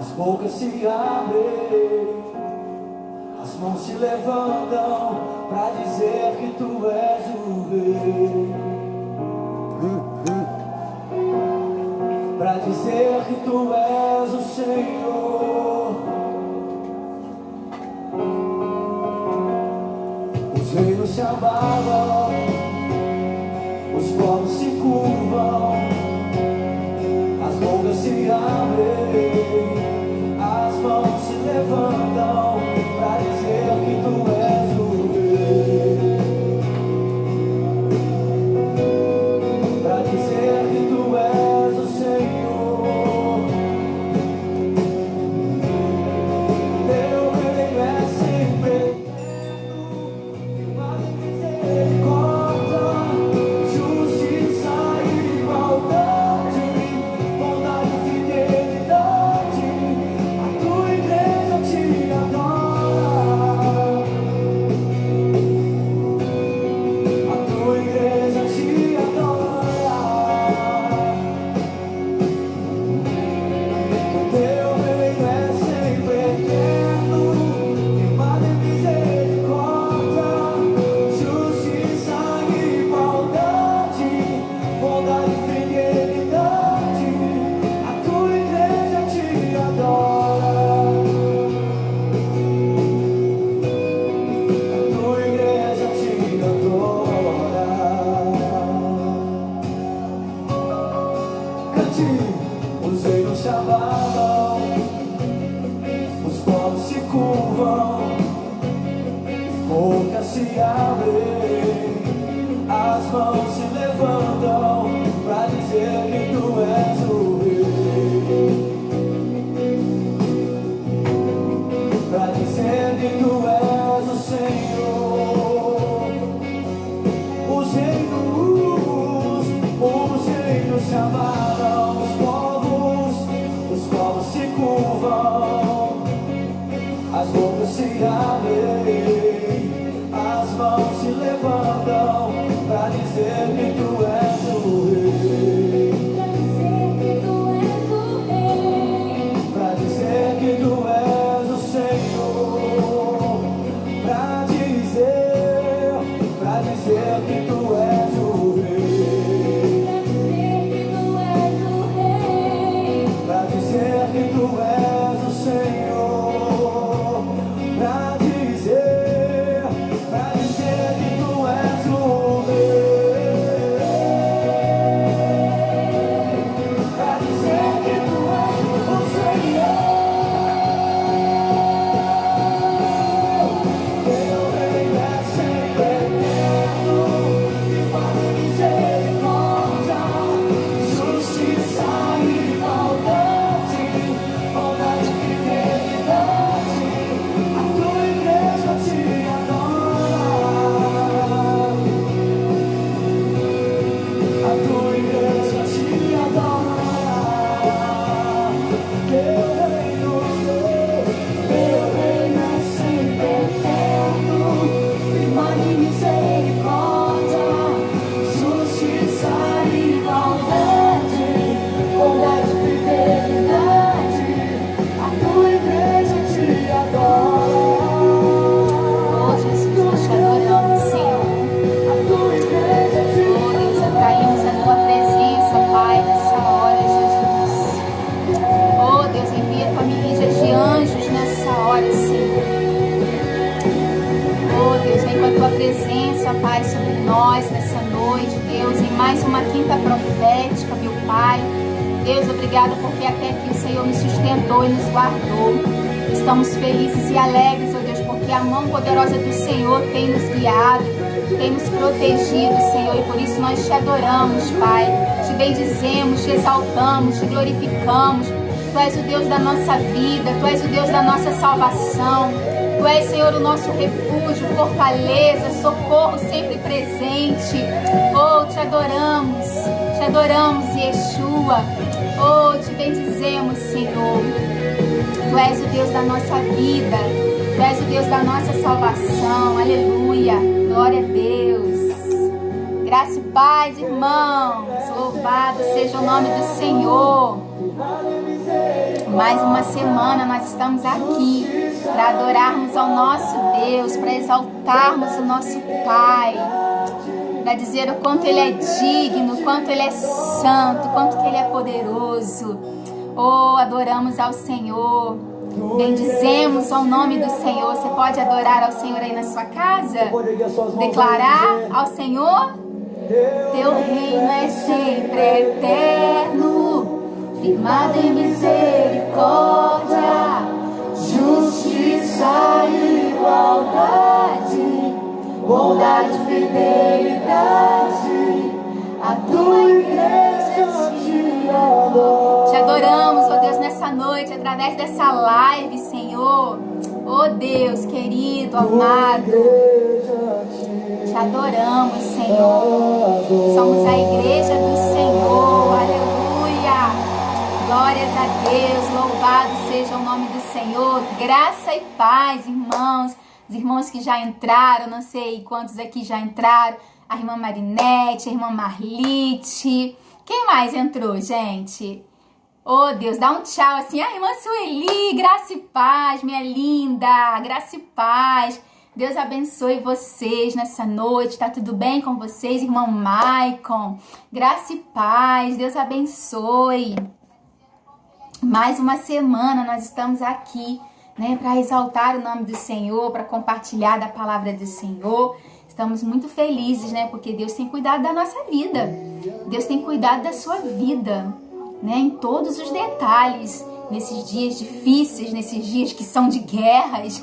As bocas se abrem, as mãos se levantam pra dizer que tu és o rei, pra dizer que tu és o Senhor. Os reinos se abalam, os povos se curvam, as bocas se abrem, as mãos se levantam pra dizer que tu és o rei, pra dizer que tu és o Senhor. Teu reino é sempre eterno, firmado em misericórdia, justiça e igualdade, bondade e fidelidade. A tua igreja te adora, a tua igreja te adora. O teu reino é sempre eterno, firmado em misericórdia, justiça e igualdade, bondade e fidelidade. A tua igreja te adora, a tua igreja te adora. Cante. Os reinos se abalam, os povos se curvam, bocas se abrem, as mãos se levantam pra dizer que tu és o rei, pra dizer que tu és o Senhor. Os reinos se abalam, os povos se curvam, as bocas se abrem, as mãos se levantam pra dizer que tu és o rei, pra dizer que tu és o Senhor, pra dizer que tu és o rei, pra dizer que tu és o Senhor, pra dizer que tu és o rei, pra dizer que tu és o Senhor. Teu reino é sempre eterno, firmado em misericórdia, justiça e igualdade, bondade e fidelidade. A tua igreja te adora, a tua igreja te adora. Teu reino é sempre eterno, firmado em misericórdia, justiça e igualdade, bondade e fidelidade. A tua igreja te adora. Oh, Jesus, nós te adoramos, Senhor. A tua igreja te Oh, Deus, atraímos a tua presença, Pai, nessa hora, Jesus. Oh, Deus, envia tua milícia de anjos nessa hora, Senhor. Oh, Deus, vem com a tua presença, Pai, sobre nós nessa noite, Deus, em mais uma quinta profética, meu Pai. Deus, obrigado porque até aqui o Senhor nos sustentou e nos guardou. Estamos felizes e alegres, oh Deus, porque a mão poderosa do Senhor tem nos guiado, tem nos protegido, Senhor, e por isso nós te adoramos, Pai. Te bendizemos, te exaltamos, te glorificamos. Tu és o Deus da nossa vida, Tu és o Deus da nossa salvação. Tu és, Senhor, o nosso refúgio, fortaleza, socorro sempre presente. Oh, te adoramos, Yeshua. Oh, te bendizemos, Senhor. Tu és o Deus da nossa vida, Tu és o Deus da nossa salvação. Aleluia, glória a Deus. Graça e paz, irmãos. Louvado seja o nome do Senhor. Mais uma semana nós estamos aqui para adorarmos ao nosso Deus, para exaltarmos o nosso Pai, para dizer o quanto Ele é digno, o quanto Ele é santo, o quanto que Ele é poderoso. Oh, adoramos ao Senhor, bendizemos ao nome do Senhor. Você pode adorar ao Senhor aí na sua casa? Declarar ao Senhor: Teu reino é sempre eterno, firmado em misericórdia, justiça e igualdade, bondade e fidelidade, a tua igreja te adora. Te adoramos, ó Deus, nessa noite, através dessa live, Senhor. Ó Deus querido, amado, te adoramos, Senhor. Somos a igreja do Senhor, aleluia. Glórias a Deus, louvado seja o nome do Senhor. Graça e paz, irmãos. Os irmãos que já entraram, não sei quantos aqui já entraram. A irmã Marinete, a irmã Marlite. Quem mais entrou, gente? Oh, Deus, dá um tchau assim. A irmã Sueli, graça e paz, minha linda. Graça e paz. Deus abençoe vocês nessa noite. Tá tudo bem com vocês, irmão Maicon? Graça e paz. Deus abençoe. Mais uma semana nós estamos aqui, né, para exaltar o nome do Senhor, para compartilhar da palavra do Senhor. Estamos muito felizes, né, porque Deus tem cuidado da nossa vida. Deus tem cuidado da sua vida, né, em todos os detalhes, nesses dias difíceis, nesses dias que são de guerras.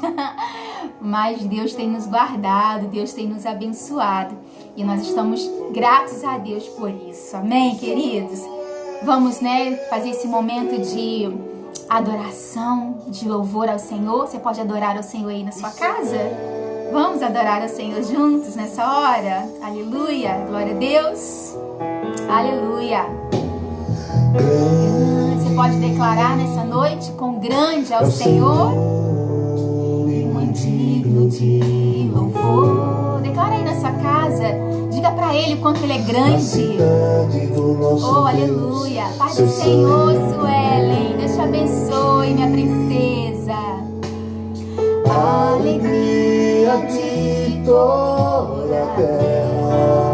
Mas Deus tem nos guardado, Deus tem nos abençoado. E nós estamos gratos a Deus por isso. Amém, queridos? Vamos, né, fazer esse momento de adoração, de louvor ao Senhor. Você pode adorar ao Senhor aí na sua casa? Vamos adorar ao Senhor juntos nessa hora? Aleluia! Glória a Deus! Aleluia! Você pode declarar nessa noite: quão grande é o Senhor e muito digno de louvor. Declara aí na sua casa. Diga pra Ele o quanto Ele é grande. Oh, aleluia. Paz do Senhor, Suelen. Deus te abençoe, minha princesa. Alegria de toda a terra.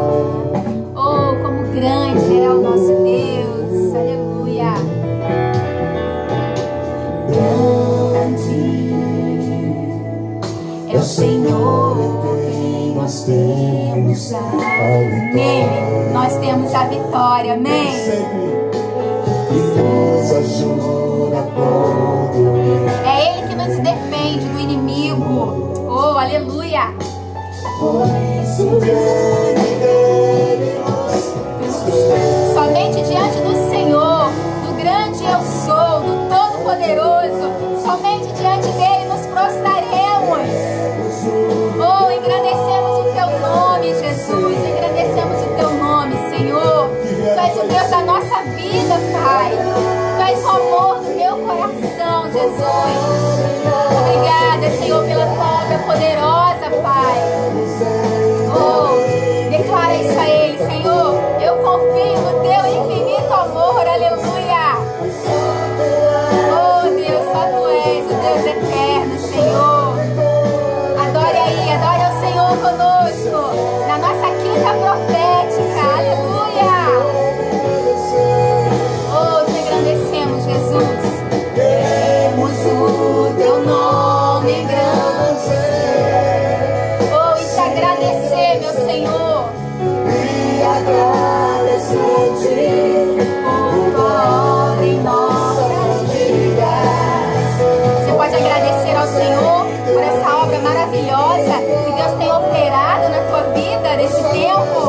Oh, como grande é o nosso Deus. Aleluia. Grande é o Senhor. Nós temos nele, nós temos a vitória, amém? Nos ajuda com Deus. É Ele que nos defende do inimigo. Oh, aleluia! Somente diante do Senhor, do grande eu sou, do Todo-Poderoso, somente diante dele nos prostraremos. Oh, engrandecemos o teu nome, Jesus. Engrandecemos o teu nome, Senhor. Tu és o Deus da nossa vida, Pai. Tu és o amor do meu coração, Jesus. Obrigada, Senhor, pela tua obra poderosa, Pai. Oh, declara isso a Ele, Senhor. Eu confio no teu infinito amor, aleluia. Oh, Deus, só tu és o Deus eterno, Senhor. Adore ao Senhor conosco, na nossa quinta profética, aleluia. Oh, te agradecemos, Jesus. Temos o teu nome grande. Oh, e te agradecer, meu Senhor. E agradecer-te por tua obra em nossas vidas. Você pode agradecer ao Senhor por essa obra maravilhosa que Deus tem operado na tua vida nesse tempo.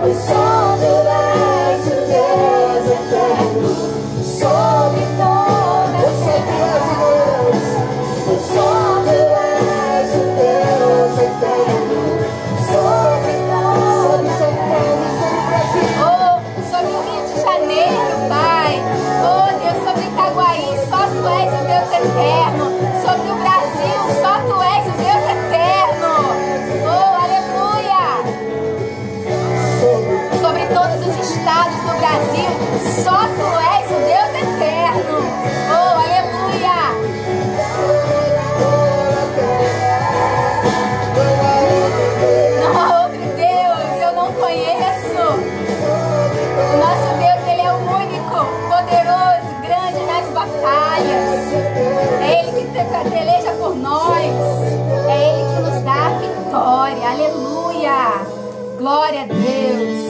Pois só tu és o Deus eterno sobre toda a terra. Pois só tu és o Deus eterno sobre toda a terra. Oh, sobre o Rio de Janeiro, Pai. Oh, Deus, sobre Itaguaí, só tu és o Deus eterno. Sobre o Brasil, só tu és o Deus eterno. Oh, aleluia. Sobre todos os estados do Brasil, só tu és o Deus eterno. batalhas. É Ele que peleja por nós. É Ele que nos dá a vitória. Aleluia. Glória a Deus.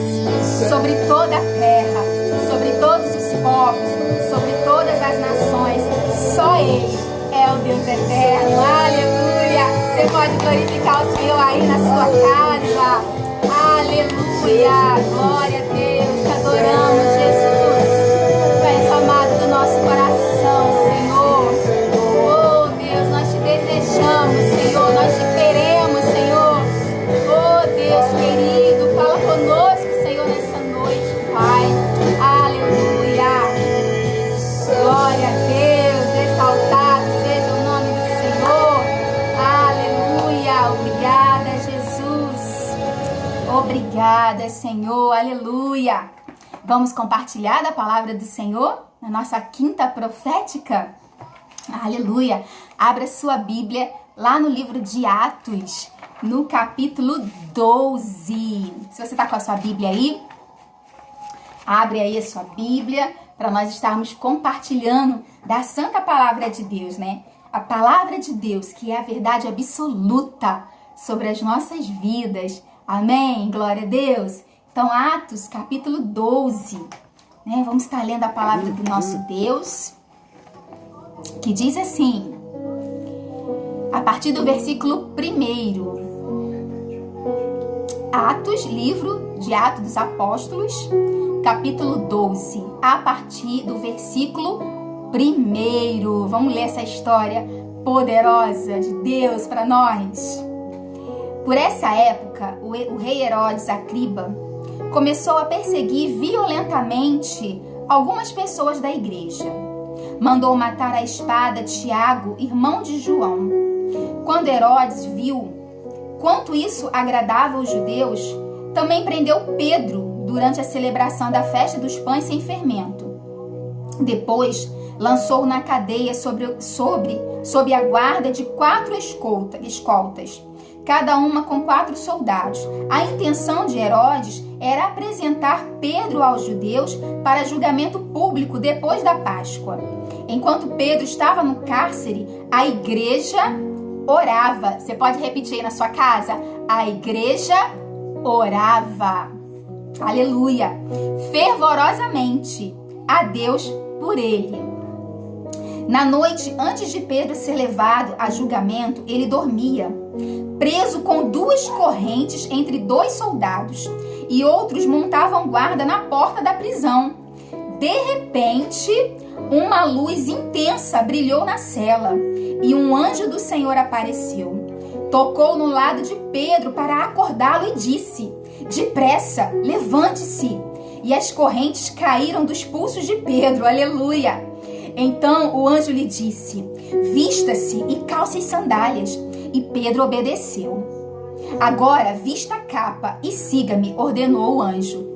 Sobre toda a terra, sobre todos os povos, sobre todas as nações. Só Ele é o Deus eterno. Aleluia. Você pode glorificar o Senhor aí na sua casa. Aleluia. Glória a Deus. Te adoramos, Jesus. Tu és o amado do nosso coração, Senhor. Oh, Deus, nós te desejamos, Senhor. Nós te queremos, Senhor. Oh, Deus querido, fala conosco, Senhor, nessa noite, Pai. Aleluia. Glória a Deus. Exaltado seja o nome do Senhor. Aleluia. Obrigada, Jesus. Obrigada, Senhor. Aleluia. Vamos compartilhar da palavra do Senhor na nossa quinta profética? Aleluia. Abra sua Bíblia lá no livro de Atos, no capítulo 12. Se você está com a sua Bíblia aí, abre aí a sua Bíblia para nós estarmos compartilhando da santa palavra de Deus, né? A palavra de Deus, que é a verdade absoluta sobre as nossas vidas. Amém? Glória a Deus. Então, Atos, capítulo 12, né? Vamos estar lendo a palavra do nosso Deus, que diz assim, a partir do versículo 1. Atos, livro de Atos dos Apóstolos, capítulo 12, a partir do versículo 1. Vamos ler essa história poderosa de Deus para nós. Por essa época, o rei Herodes Agripa começou a perseguir violentamente algumas pessoas da igreja. Mandou matar à espada Tiago, irmão de João. Quando Herodes viu quanto isso agradava os judeus, também prendeu Pedro durante a celebração da festa dos pães sem fermento. Depois, lançou-o na cadeia sob a guarda de 4 escoltas, cada uma com 4 soldados. A intenção de Herodes era apresentar Pedro aos judeus para julgamento público depois da Páscoa. Enquanto Pedro estava no cárcere, a igreja orava. Você pode repetir aí na sua casa? A igreja orava. Aleluia. Fervorosamente a Deus por ele. Na noite antes de Pedro ser levado a julgamento, ele dormia, preso com 2 correntes entre 2 soldados, e outros montavam guarda na porta da prisão. De repente, uma luz intensa brilhou na cela, e um anjo do Senhor apareceu. Tocou no lado de Pedro para acordá-lo e disse: "Depressa, levante-se." E as correntes caíram dos pulsos de Pedro. Aleluia! Então o anjo lhe disse: "Vista-se e calce as sandálias." E Pedro obedeceu. "Agora vista a capa e siga-me", ordenou o anjo.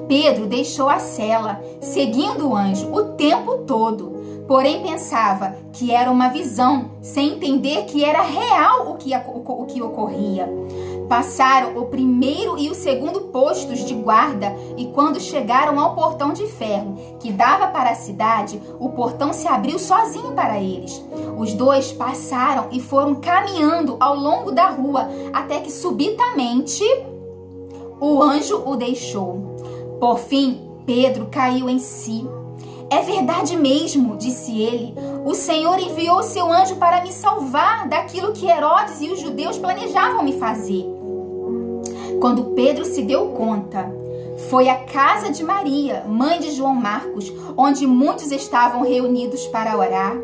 Pedro deixou a cela, seguindo o anjo o tempo todo. Porém pensava que era uma visão, sem entender que era real o que ocorria. Passaram o primeiro e o segundo postos de guarda, e quando chegaram ao portão de ferro que dava para a cidade, o portão se abriu sozinho para eles. Os 2 passaram e foram caminhando ao longo da rua, até que subitamente o anjo o deixou. Por fim, Pedro caiu em si. "É verdade mesmo", disse ele. "O Senhor enviou seu anjo para me salvar daquilo que Herodes e os judeus planejavam me fazer." Quando Pedro se deu conta, foi à casa de Maria, mãe de João Marcos, onde muitos estavam reunidos para orar.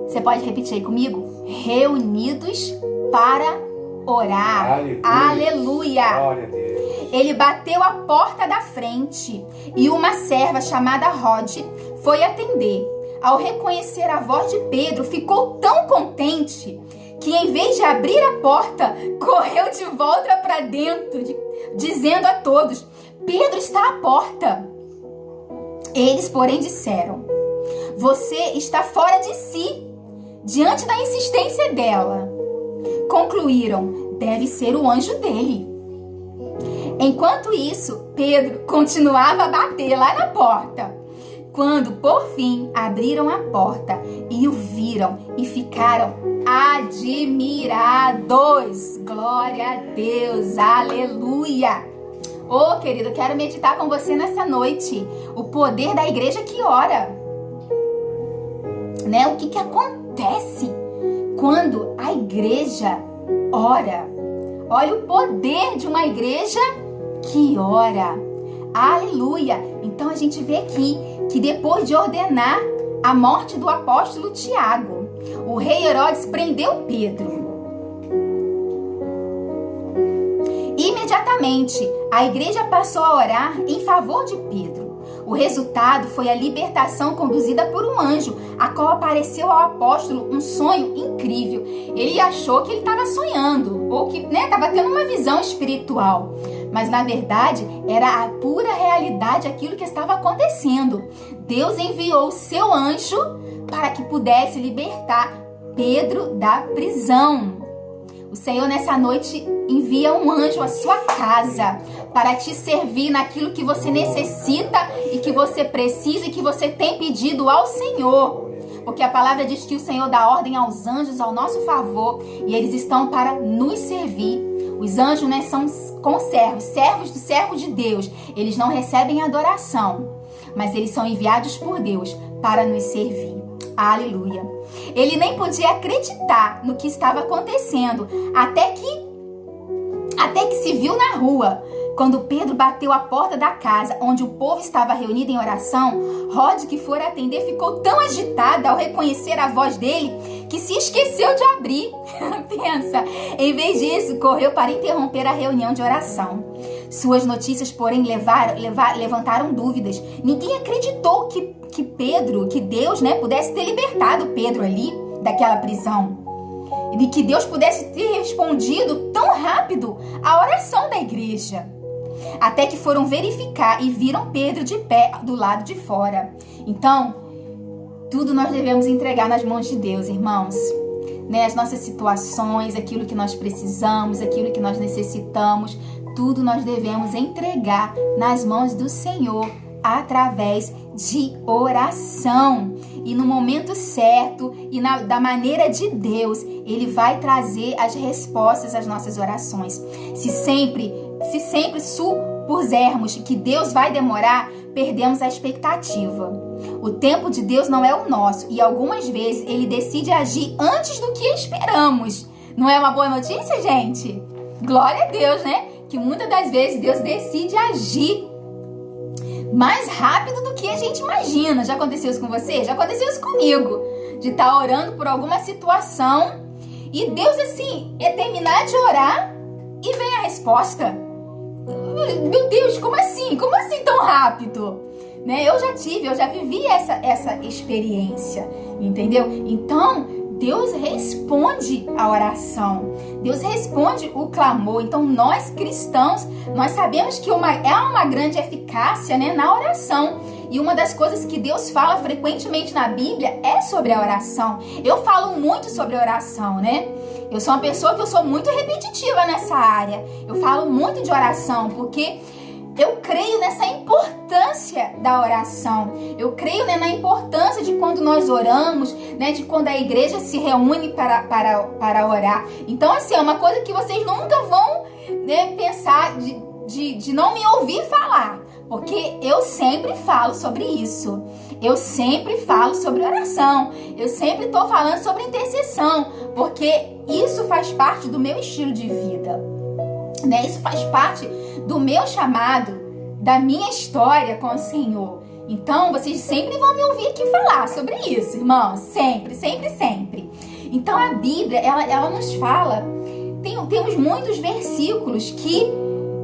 Você pode repetir aí comigo? Reunidos para orar. Aleluia. Aleluia. Glória a Deus. Ele bateu a porta da frente e uma serva chamada Rode foi atender. Ao reconhecer a voz de Pedro, ficou tão contente que, em vez de abrir a porta, correu de volta para dentro, dizendo a todos: "Pedro está à porta." Eles, porém, disseram: "Você está fora de si." Diante da insistência dela, concluíram: "Deve ser o anjo dele." Enquanto isso, Pedro continuava a bater lá na porta. quando por fim abriram a porta e o viram e ficaram admirados. Glória a Deus, aleluia. Ô, querido, eu quero meditar com você nessa noite. O poder da igreja que ora. Né? O que acontece quando a igreja ora? Olha o poder de uma igreja que ora. Aleluia. Então a gente vê aqui que depois de ordenar a morte do apóstolo Tiago, o rei Herodes prendeu Pedro. Imediatamente, a igreja passou a orar em favor de Pedro. O resultado foi a libertação conduzida por um anjo, a qual apareceu ao apóstolo um sonho incrível. Ele achou que ele estava sonhando, ou que estava tendo uma visão espiritual. Mas, na verdade, era a pura realidade aquilo que estava acontecendo. Deus enviou o seu anjo para que pudesse libertar Pedro da prisão. O Senhor, nessa noite, envia um anjo à sua casa para te servir naquilo que você necessita e que você precisa e que você tem pedido ao Senhor. Porque a palavra diz que o Senhor dá ordem aos anjos ao nosso favor e eles estão para nos servir. Os anjos, são conservos, servos do servo de Deus. Eles não recebem adoração, mas eles são enviados por Deus para nos servir. Aleluia. Ele nem podia acreditar no que estava acontecendo, até que se viu na rua. Quando Pedro bateu a porta da casa onde o povo estava reunido em oração, Rode, que for atender, ficou tão agitada ao reconhecer a voz dele que se esqueceu de abrir. Pensa, em vez disso, correu para interromper a reunião de oração. Suas notícias, porém, levantaram dúvidas. Ninguém acreditou que Deus, pudesse ter libertado Pedro ali daquela prisão. E que Deus pudesse ter respondido tão rápido à oração da igreja. Até que foram verificar e viram Pedro de pé do lado de fora. Então, tudo nós devemos entregar nas mãos de Deus, irmãos. As nossas situações, aquilo que nós precisamos, aquilo que nós necessitamos, tudo nós devemos entregar nas mãos do Senhor através de oração. E no momento certo e da maneira de Deus, Ele vai trazer as respostas às nossas orações. Se sempre supusermos que Deus vai demorar, perdemos a expectativa. O tempo de Deus não é o nosso e algumas vezes Ele decide agir antes do que esperamos. Não é uma boa notícia, gente? Glória a Deus, que muitas das vezes Deus decide agir mais rápido do que a gente imagina. Já aconteceu isso com você? Já aconteceu isso comigo. De estar orando por alguma situação e Deus, terminar de orar e vem a resposta. Meu Deus, como assim? Como assim tão rápido? Eu já vivi essa experiência, entendeu? Então, Deus responde a oração. Deus responde o clamor. Então, nós cristãos, nós sabemos que há uma grande eficácia, na oração. E uma das coisas que Deus fala frequentemente na Bíblia é sobre a oração. Eu falo muito sobre oração, Eu sou uma pessoa que eu sou muito repetitiva nessa área. Eu falo muito de oração, porque eu creio nessa importância da oração. Eu creio na importância de quando nós oramos, de quando a igreja se reúne para orar. Então, é uma coisa que vocês nunca vão pensar de não me ouvir falar. Porque eu sempre falo sobre isso. Eu sempre falo sobre oração. Eu sempre estou falando sobre intercessão. Porque isso faz parte do meu estilo de vida. Isso faz parte do meu chamado, da minha história com o Senhor. Então, vocês sempre vão me ouvir aqui falar sobre isso, irmãos. Sempre, sempre, sempre. Então, a Bíblia, ela nos fala... Temos muitos versículos que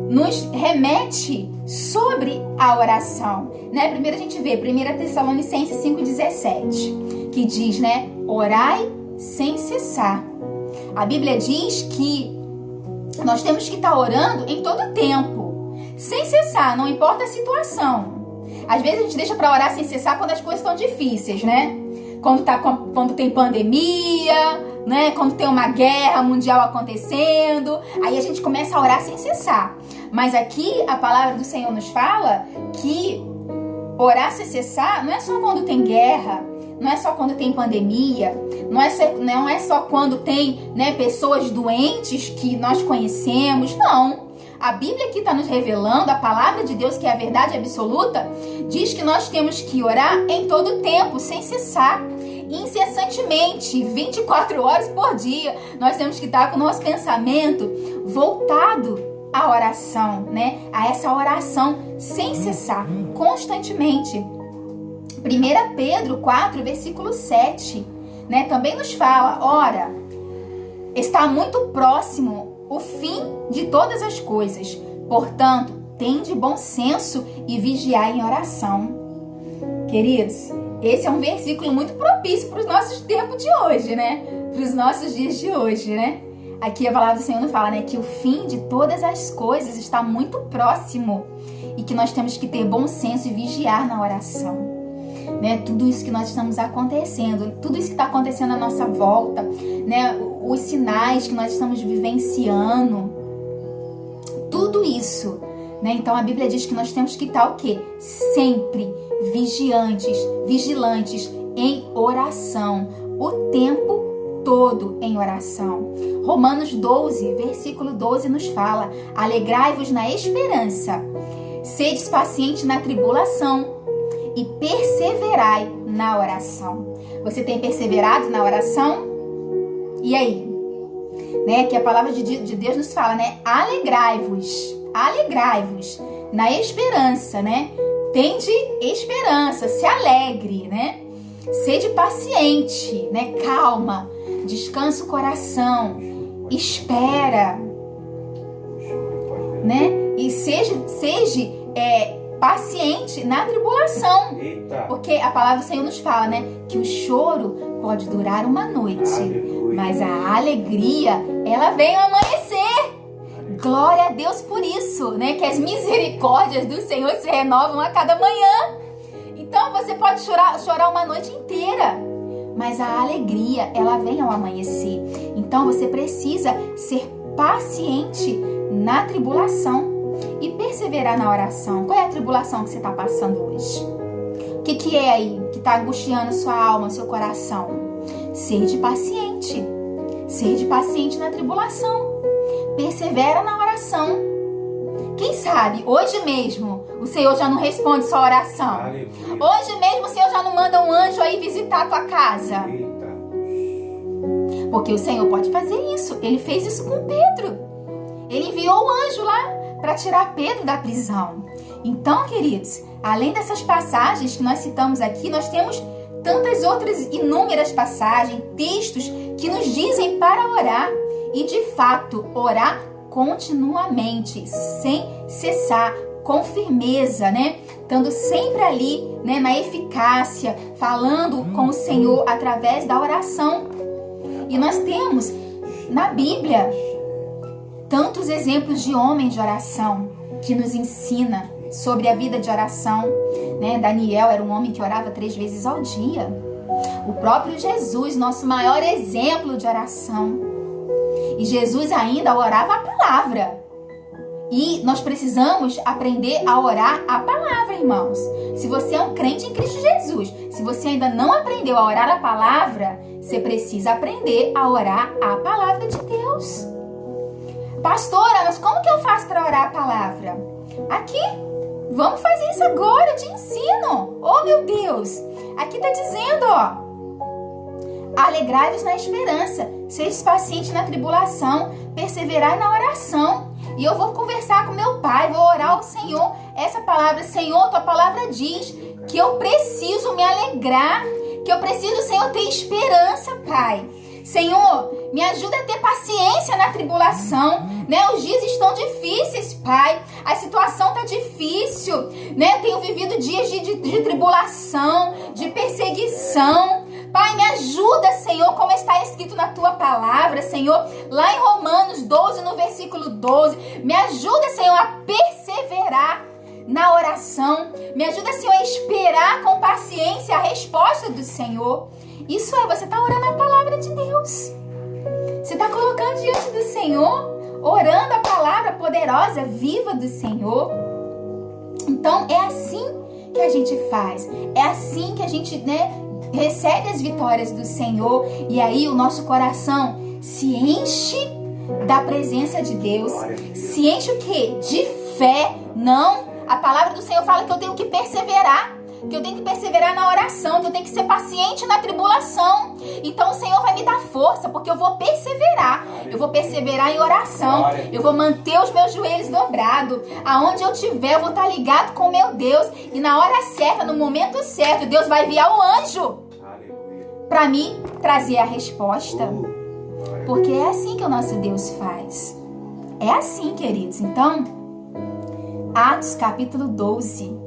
nos remete sobre a oração. Primeiro a gente vê 1 Tessalonicenses 5,17, que diz, orai sem cessar. A Bíblia diz que nós temos que estar orando em todo tempo, sem cessar, não importa a situação. Às vezes a gente deixa para orar sem cessar quando as coisas estão difíceis, Quando tem pandemia, quando tem uma guerra mundial acontecendo, aí a gente começa a orar sem cessar. Mas aqui a palavra do Senhor nos fala que orar sem cessar não é só quando tem guerra, não é só quando tem pandemia, não é só quando tem, né, pessoas doentes que nós conhecemos, não. A Bíblia aqui está nos revelando, a palavra de Deus, que é a verdade absoluta, diz que nós temos que orar em todo tempo, sem cessar, incessantemente, 24 horas por dia. Nós temos que estar com o nosso pensamento voltado à oração, né? A essa oração sem cessar, constantemente. 1 Pedro 4, versículo 7, né? Também nos fala, ora, está muito próximo o fim de todas as coisas. Portanto, tende bom senso e vigiai em oração. Queridos, esse é um versículo muito propício para os nossos tempos de hoje, né? Para os nossos dias de hoje, né? Aqui a palavra do Senhor nos fala, né? Que o fim de todas as coisas está muito próximo e que nós temos que ter bom senso e vigiar na oração. Né? Tudo isso que nós estamos acontecendo, tudo isso que está acontecendo à nossa volta, né? Os sinais que nós estamos vivenciando, tudo isso, né? Então a Bíblia diz que nós temos que estar o quê? Sempre vigilantes em oração, o tempo todo em oração. Romanos 12, versículo 12 nos fala, alegrai-vos na esperança, sedes pacientes na tribulação, e perseverai na oração. Você tem perseverado na oração? E aí? Né? Que a palavra de Deus nos fala, né? Alegrai-vos na esperança, né? Tende esperança, se alegre, né? Sede paciente, né? Calma, descansa o coração, espera, né? E seja paciente na tribulação. Eita. Porque a palavra do Senhor nos fala, né? Que o choro pode durar uma noite, Aleluia. mas a alegria, ela vem ao amanhecer. Glória a Deus por isso, né? Que as misericórdias do Senhor se renovam a cada manhã. Então você pode chorar uma noite inteira, mas a alegria, ela vem ao amanhecer. Então você precisa ser paciente na tribulação e perseverar na oração. Qual é a tribulação que você está passando hoje? O que é aí que está angustiando sua alma, seu coração? Sede paciente na tribulação, persevera na oração. Quem sabe, hoje mesmo, o Senhor já não responde sua oração. Aleluia. Hoje mesmo o Senhor já não manda um anjo aí visitar a tua casa. Eita. Porque o Senhor pode fazer isso. Ele fez isso com Pedro. Ele enviou o anjo lá para tirar Pedro da prisão. Então, queridos, além dessas passagens que nós citamos aqui, nós temos tantas outras inúmeras passagens, textos que nos dizem para orar e, de fato, orar continuamente, sem cessar, com firmeza, né? Estando sempre ali, né, na eficácia, falando com o Senhor através da oração. E nós temos na Bíblia tantos exemplos de homens de oração que nos ensina sobre a vida de oração, né? Daniel era um homem que orava 3 vezes ao dia. O próprio Jesus, nosso maior exemplo de oração. E Jesus ainda orava a palavra. E nós precisamos aprender a orar a palavra, irmãos. Se você é um crente em Cristo Jesus, se você ainda não aprendeu a orar a palavra, você precisa aprender a orar a palavra de Deus. Pastora, mas como que eu faço para orar a palavra? Aqui, vamos fazer isso agora, eu te ensino. Oh, meu Deus, aqui está dizendo, ó. Alegrai-vos na esperança, seja paciente na tribulação, perseverai na oração. E eu vou conversar com meu pai, vou orar ao Senhor. Essa palavra, Senhor, tua palavra diz que eu preciso me alegrar, que eu preciso, Senhor, ter esperança, Pai. Senhor, me ajuda a ter paciência na tribulação, né? Os dias estão difíceis, Pai. A situação tá difícil, né? Eu tenho vivido dias de tribulação, de perseguição. Pai, me ajuda, Senhor, como está escrito na tua palavra, Senhor, lá em Romanos 12, no versículo 12. Me ajuda, Senhor, a perseverar na oração. Me ajuda, Senhor, a esperar com paciência a resposta do Senhor. Isso é, você está orando a palavra de Deus. Você está colocando diante do Senhor, orando a palavra poderosa, viva do Senhor. Então, é assim que a gente faz. É assim que a gente, recebe as vitórias do Senhor. E aí o nosso coração se enche da presença de Deus. Se enche o quê? De fé. Não. A palavra do Senhor fala que eu tenho que perseverar. Que eu tenho que perseverar na oração, que eu tenho que ser paciente na tribulação. Então o Senhor vai me dar força, porque eu vou perseverar. Eu vou perseverar em oração. Eu vou manter os meus joelhos dobrados. Aonde eu estiver, eu vou estar ligado com meu Deus. E na hora certa, no momento certo, Deus vai enviar o anjo para mim trazer a resposta. Porque é assim que o nosso Deus faz. É assim, queridos. Então, Atos capítulo 12...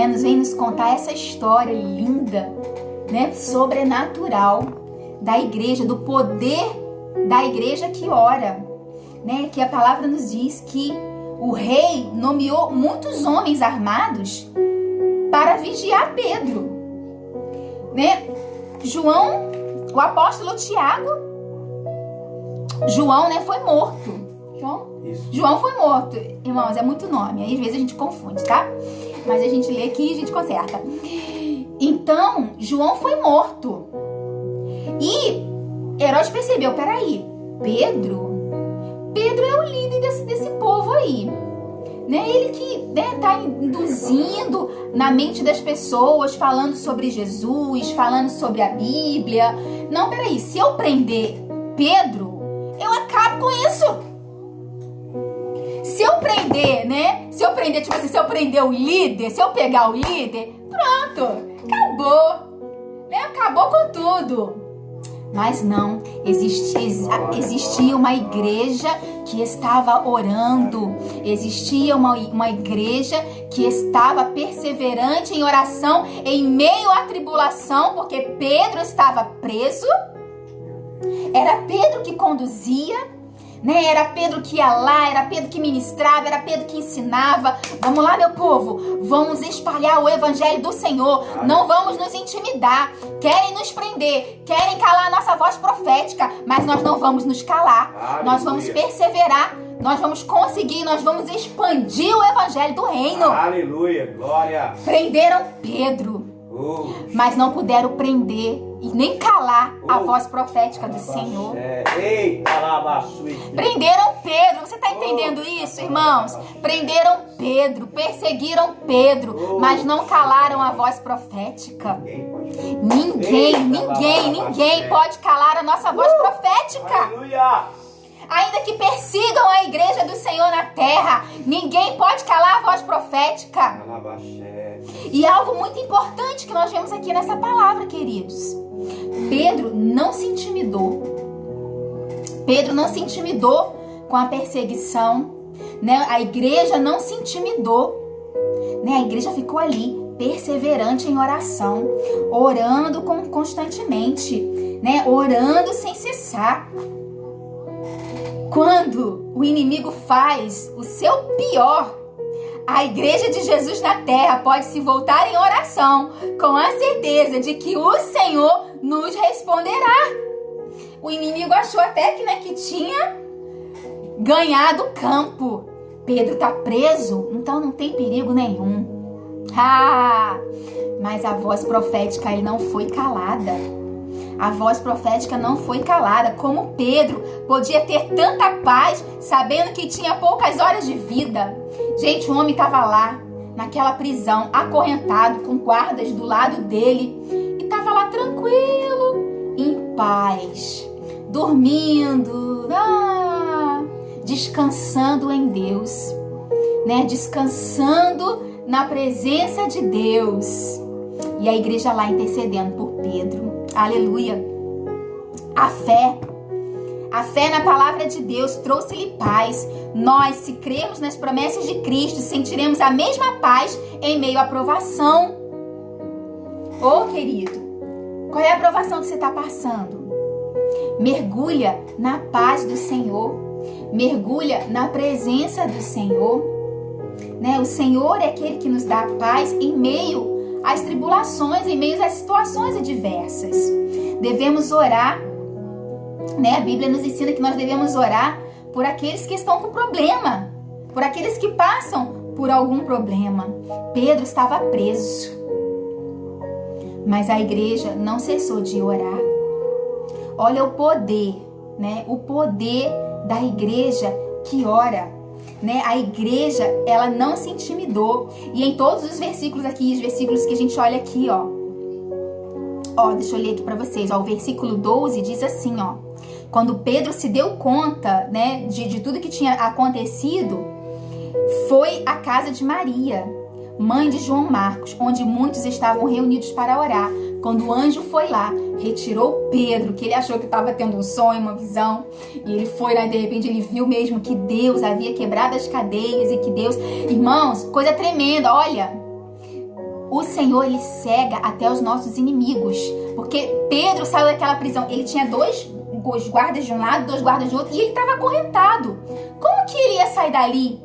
nos vem nos contar essa história linda, sobrenatural da igreja, do poder da igreja que ora, que a palavra nos diz que o rei nomeou muitos homens armados para vigiar Pedro, João, o apóstolo Tiago, João, foi morto. João foi morto, irmãos, é muito nome, aí às vezes a gente confunde, tá? Mas a gente lê aqui e a gente conserta. Então, João foi morto. E Herodes percebeu, peraí, Pedro é o líder desse povo aí. Ele que tá induzindo na mente das pessoas, falando sobre Jesus, falando sobre a Bíblia. Não, peraí, se eu prender Pedro, eu acabo com isso. Se eu prender, se eu prender o líder, se eu pegar o líder, pronto, acabou. Acabou com tudo. Mas não, existia uma igreja que estava orando. Existia uma igreja que estava perseverante em oração em meio à tribulação, porque Pedro estava preso. Era Pedro que conduzia. Era Pedro que ia lá, era Pedro que ministrava, era Pedro que ensinava. Vamos lá, meu povo, vamos espalhar o evangelho do Senhor. Não vamos nos intimidar. Querem nos prender, querem calar a nossa voz profética, mas nós não vamos nos calar. Aleluia. Nós vamos perseverar, nós vamos conseguir, nós vamos expandir o evangelho do reino. Aleluia, glória. Prenderam Pedro, mas não puderam prender e nem calar a voz profética do Senhor. Prenderam Pedro, você está entendendo isso, irmãos? Prenderam Pedro, perseguiram Pedro, mas não calaram a voz profética. Ninguém pode calar a nossa voz profética. Ainda que persigam a igreja do Senhor na terra, ninguém pode calar a voz profética. E algo muito importante que nós vemos aqui nessa palavra, queridos. Pedro não se intimidou. Pedro não se intimidou com a perseguição, A igreja não se intimidou, A igreja ficou ali, perseverante em oração, orando constantemente, Orando sem cessar. Quando o inimigo faz o seu pior, a igreja de Jesus na terra pode se voltar em oração, com a certeza de que o Senhor nos responderá. O inimigo achou até que tinha ganhado o campo. Pedro está preso, então não tem perigo nenhum. Mas a voz profética ele não foi calada. A voz profética não foi calada. Como Pedro podia ter tanta paz sabendo que tinha poucas horas de vida. Gente, o homem estava lá, naquela prisão, acorrentado, com guardas do lado dele. E estava lá tranquilo, em paz, dormindo, descansando em Deus, descansando na presença de Deus. E a igreja lá intercedendo por Pedro. Aleluia. A fé na palavra de Deus trouxe-lhe paz. Nós, se cremos nas promessas de Cristo, sentiremos a mesma paz em meio à provação. Querido, qual é a provação que você está passando? Mergulha na paz do Senhor. Mergulha na presença do Senhor. O Senhor é aquele que nos dá paz em meio às tribulações, em meio às situações adversas. Devemos orar, A Bíblia nos ensina que nós devemos orar por aqueles que estão com problema, por aqueles que passam por algum problema. Pedro estava preso. Mas a igreja não cessou de orar. Olha o poder, né? O poder da igreja que ora, né? A igreja, ela não se intimidou. E em todos os versículos aqui, os versículos que a gente olha aqui, ó, deixa eu ler aqui para vocês, ó, o versículo 12 diz assim, ó: quando Pedro se deu conta, né, de tudo que tinha acontecido, foi à casa de Maria, mãe de João Marcos, onde muitos estavam reunidos para orar. Quando o anjo foi lá, retirou Pedro, que ele achou que estava tendo um sonho, uma visão, e ele foi lá, de repente ele viu mesmo que Deus havia quebrado as cadeias e que Deus... Irmãos, coisa tremenda, olha, o Senhor, ele cega até os nossos inimigos, porque Pedro saiu daquela prisão, ele tinha dois guardas de um lado, 2 guardas do outro, e ele estava acorrentado. Como que ele ia sair dali?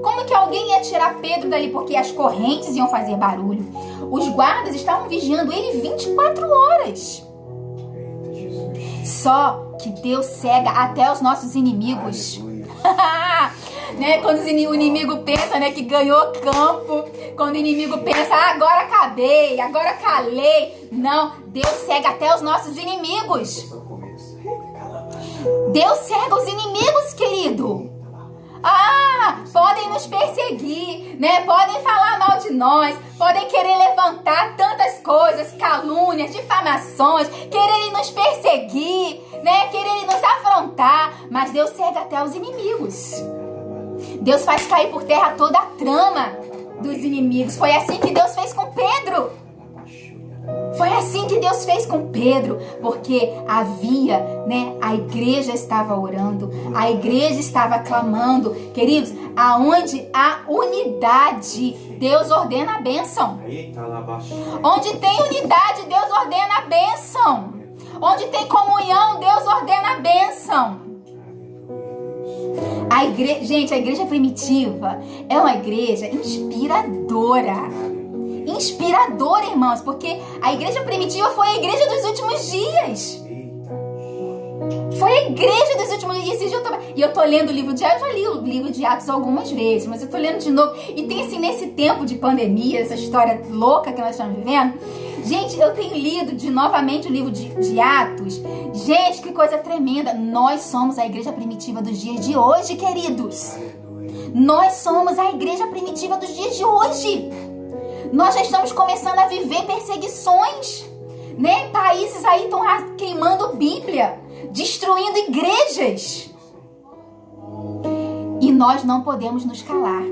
Como que alguém ia tirar Pedro dali? Porque as correntes iam fazer barulho. Os guardas estavam vigiando ele 24 horas. Só que Deus cega até os nossos inimigos. Né? Quando o inimigo pensa, né, que ganhou campo, quando o inimigo pensa, agora acabei, agora calei. Não, Deus cega até os nossos inimigos. Deus cega os inimigos, querido. Podem nos perseguir, né? Podem falar mal de nós, podem querer levantar tantas coisas, calúnias, difamações, quererem nos perseguir, né? Quererem nos afrontar, mas Deus cega até os inimigos. Deus faz cair por terra toda a trama dos inimigos. Foi assim que Deus fez com Pedro. Foi assim que Deus fez com Pedro, porque havia, né, a igreja estava orando, a igreja estava clamando. Queridos, aonde há unidade, Deus ordena a bênção. Onde tem unidade, Deus ordena a bênção. Onde tem comunhão, Deus ordena a bênção. A igreja, gente, a igreja primitiva é uma igreja inspiradora. Inspiradora, irmãos, porque a igreja primitiva foi a igreja dos últimos dias. Foi a igreja dos últimos dias. E eu tô lendo o livro de Atos, eu já li o livro de Atos algumas vezes, mas eu tô lendo de novo. E tem assim, nesse tempo de pandemia, essa história louca que nós estamos vivendo, gente, eu tenho lido novamente o livro de Atos. Gente, que coisa tremenda. Nós somos a igreja primitiva dos dias de hoje, queridos. Nós somos a igreja primitiva dos dias de hoje. Nós já estamos começando a viver perseguições, né? Países aí estão queimando Bíblia, destruindo igrejas. E nós não podemos nos calar.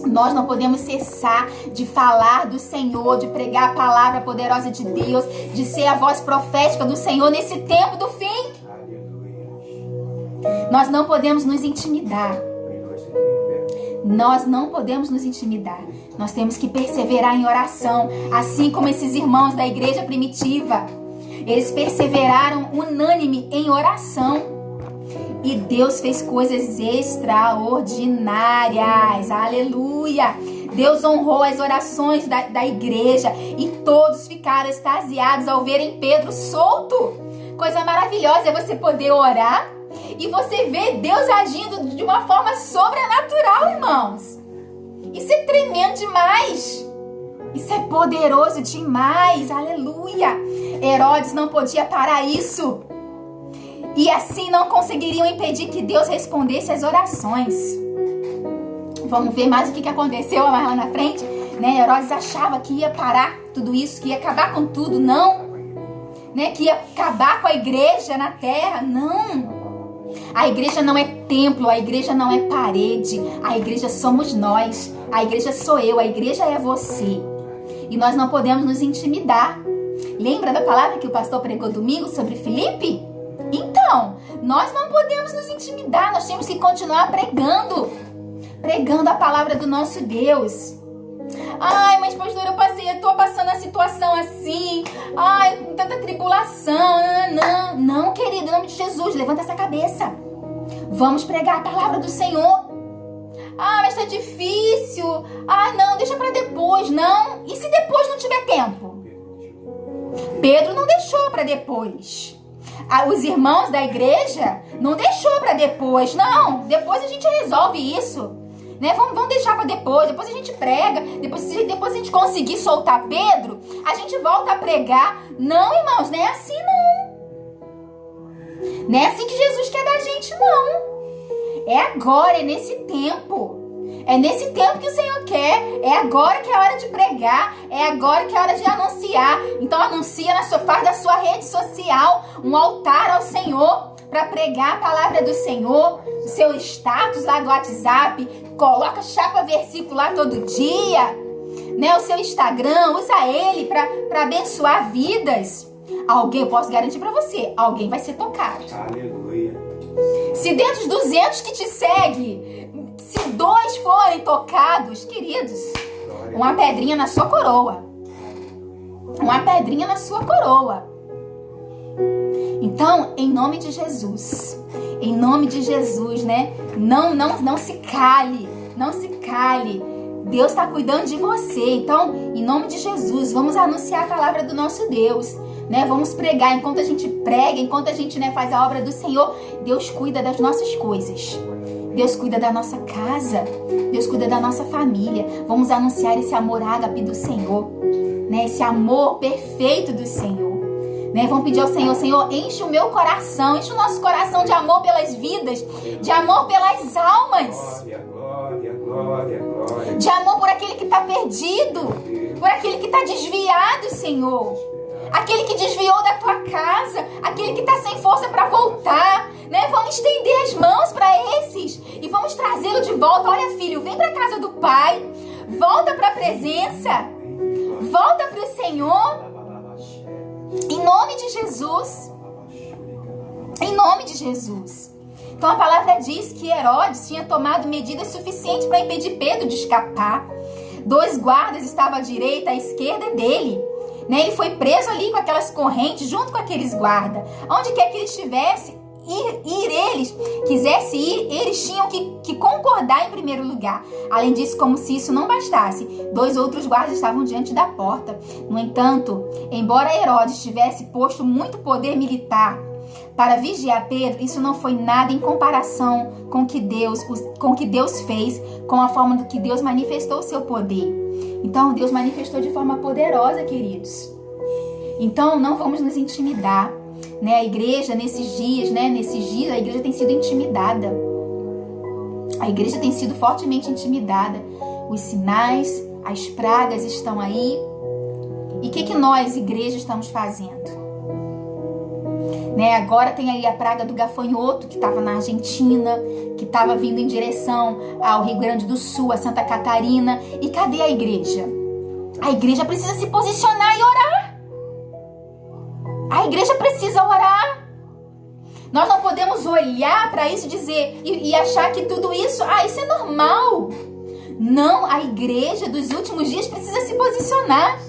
Nós não podemos cessar de falar do Senhor, de pregar a palavra poderosa de Deus, de ser a voz profética do Senhor nesse tempo do fim. Nós não podemos nos intimidar. Nós não podemos nos intimidar. Nós temos que perseverar em oração, assim como esses irmãos da igreja primitiva. Eles perseveraram unânime em oração. E Deus fez coisas extraordinárias. Aleluia! Deus honrou as orações da igreja e todos ficaram extasiados ao verem Pedro solto. Coisa maravilhosa é você poder orar e você vê Deus agindo de uma forma sobrenatural, irmãos. Isso é tremendo demais. Isso é poderoso demais. Aleluia. Herodes não podia parar isso. E assim não conseguiriam impedir que Deus respondesse às orações. Vamos ver mais o que aconteceu mais lá na frente, né? Herodes achava que ia parar tudo isso, que ia acabar com tudo. Não. Né? Que ia acabar com a igreja na terra. Não. A igreja não é templo, a igreja não é parede, a igreja somos nós, a igreja sou eu, a igreja é você. E nós não podemos nos intimidar. Lembra da palavra que o pastor pregou domingo sobre Filipe? Então, nós não podemos nos intimidar, nós temos que continuar pregando a palavra do nosso Deus. Ai, mas pastor, eu tô passando a situação assim. Ai, com tanta tribulação. Não, querido, em nome de Jesus, levanta essa cabeça. Vamos pregar a palavra do Senhor. Ah, mas tá difícil. Ah, não, deixa pra depois. Não, e se depois não tiver tempo? Pedro não deixou pra depois. Os irmãos da igreja não deixou pra depois. Não, depois a gente resolve isso. né? Vamos deixar para depois a gente prega, depois a gente conseguir soltar Pedro, a gente volta a pregar. Não, irmãos, não é assim não. Não é assim que Jesus quer da gente, não. É agora, é nesse tempo. É nesse tempo que o Senhor quer. É agora que é hora de pregar. É agora que é hora de anunciar. Então anuncia faz da sua rede social um altar ao Senhor para pregar a palavra do Senhor. O seu status lá do WhatsApp, coloca chapa versículo lá todo dia, né? O seu Instagram, usa ele para abençoar vidas. Alguém, eu posso garantir para você, alguém vai ser tocado. Aleluia. Se dentre os 200 que te seguem, se 2 forem tocados, queridos, uma pedrinha na sua coroa. Uma pedrinha na sua coroa. Então, em nome de Jesus, né? Não se cale, não se cale. Deus está cuidando de você. Então, em nome de Jesus, vamos anunciar a palavra do nosso Deus, né? Vamos pregar. Enquanto a gente prega, enquanto a gente, né, faz a obra do Senhor, Deus cuida das nossas coisas. Deus cuida da nossa casa. Deus cuida da nossa família. Vamos anunciar esse amor ágape do Senhor, né? Esse amor perfeito do Senhor. Né? Vamos pedir ao Senhor, Senhor, enche o meu coração, enche o nosso coração de amor pelas vidas, de amor pelas almas, de amor por aquele que está perdido, por aquele que está desviado, Senhor, aquele que desviou da tua casa, aquele que está sem força para voltar, né? Vamos estender as mãos para esses e vamos trazê-lo de volta. Olha, filho, vem para a casa do Pai, volta para a presença, volta para o Senhor. Em nome de Jesus. Em nome de Jesus. Então a palavra diz que Herodes tinha tomado medidas suficientes para impedir Pedro de escapar. 2 guardas estavam à direita e à esquerda dele, né? Ele foi preso ali com aquelas correntes junto com aqueles guardas. Onde quer que ele estivesse, quisesse ir, eles tinham que concordar em primeiro lugar. Além disso, como se isso não bastasse, 2 outros guardas estavam diante da porta. No entanto, embora Herodes tivesse posto muito poder militar para vigiar Pedro, isso não foi nada em comparação com o que Deus fez, com a forma do que Deus manifestou o seu poder. Então, Deus manifestou de forma poderosa, queridos. Então, não vamos nos intimidar. Né, a igreja nesses dias, a igreja tem sido intimidada. A igreja tem sido fortemente intimidada. Os sinais, as pragas estão aí. E o que nós, igreja, estamos fazendo? Né, agora tem aí a praga do gafanhoto, que estava na Argentina, que estava vindo em direção ao Rio Grande do Sul, a Santa Catarina. E cadê a igreja? A igreja precisa se posicionar e orar. A igreja precisa orar. Nós não podemos olhar para isso e dizer e achar que tudo isso, isso é normal. Não, a igreja dos últimos dias precisa se posicionar.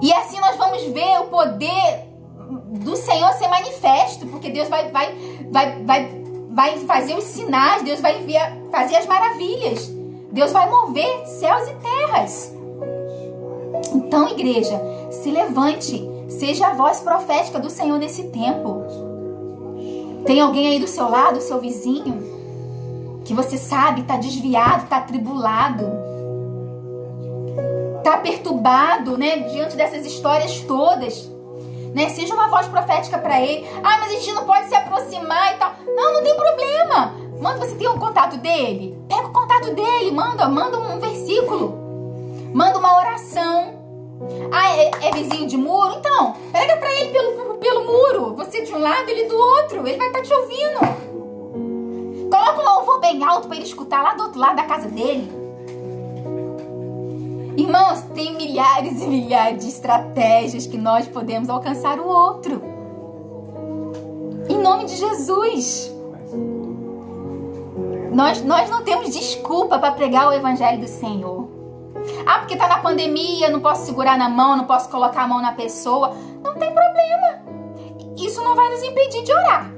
E assim nós vamos ver o poder do Senhor ser manifesto, porque Deus vai fazer os sinais, Deus vai fazer as maravilhas. Deus vai mover céus e terras. Então, igreja, se levante, seja a voz profética do Senhor nesse tempo. Tem alguém aí do seu lado, seu vizinho, que você sabe está desviado, está atribulado, está perturbado, né, diante dessas histórias todas, né? Seja uma voz profética para ele. Mas a gente não pode se aproximar e tal. Não tem problema. Você tem o contato dele? Pega o contato dele, manda um versículo. Manda uma oração. É vizinho de muro? Então, pega pra ele pelo muro. Você de um lado, ele do outro. Ele vai estar te ouvindo. Coloca um louvor bem alto para ele escutar lá do outro lado da casa dele. Irmãos, tem milhares e milhares de estratégias que nós podemos alcançar o outro. Em nome de Jesus. Nós não temos desculpa para pregar o evangelho do Senhor. Porque tá na pandemia, não posso segurar na mão, não posso colocar a mão na pessoa. Não tem problema. Isso não vai nos impedir de orar.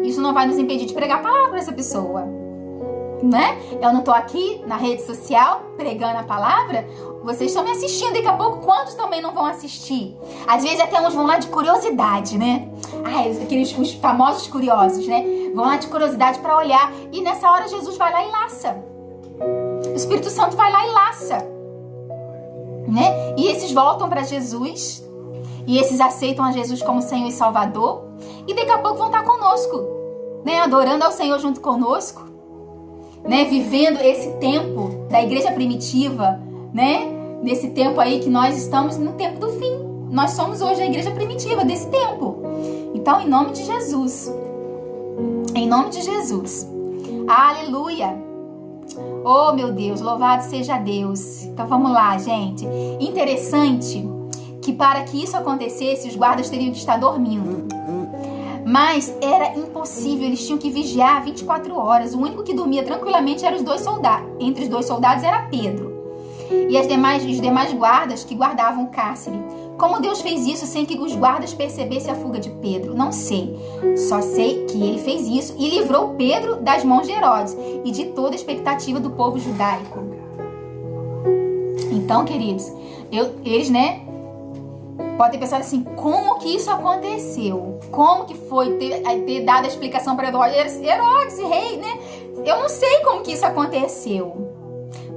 Isso não vai nos impedir de pregar a palavra para essa pessoa. Né? Eu não tô aqui na rede social pregando a palavra. Vocês estão me assistindo. Daqui a pouco, quantos também não vão assistir? Às vezes até uns vão lá de curiosidade, né? Aqueles os famosos curiosos, né? Vão lá de curiosidade para olhar. E nessa hora Jesus vai lá e laça. O Espírito Santo vai lá e laça. Né? E esses voltam para Jesus. E esses aceitam a Jesus como Senhor e Salvador. E daqui a pouco vão estar conosco. Né? Adorando ao Senhor junto conosco. Né? Vivendo esse tempo da igreja primitiva. Né? Nesse tempo aí que nós estamos no tempo do fim. Nós somos hoje a igreja primitiva desse tempo. Então, em nome de Jesus. Em nome de Jesus. Aleluia. Oh, meu Deus, louvado seja Deus. Então, vamos lá, gente. Interessante que para que isso acontecesse, os guardas teriam que estar dormindo. Mas era impossível, eles tinham que vigiar 24 horas. O único que dormia tranquilamente eram os 2 soldados. Entre os 2 soldados era Pedro. E os demais guardas que guardavam o cárcere. Como Deus fez isso sem que os guardas percebessem a fuga de Pedro? Não sei. Só sei que ele fez isso e livrou Pedro das mãos de Herodes e de toda a expectativa do povo judaico. Então, queridos, eles, né, podem pensar assim, como que isso aconteceu? Como que foi ter dado a explicação para Herodes, rei, né? Eu não sei como que isso aconteceu.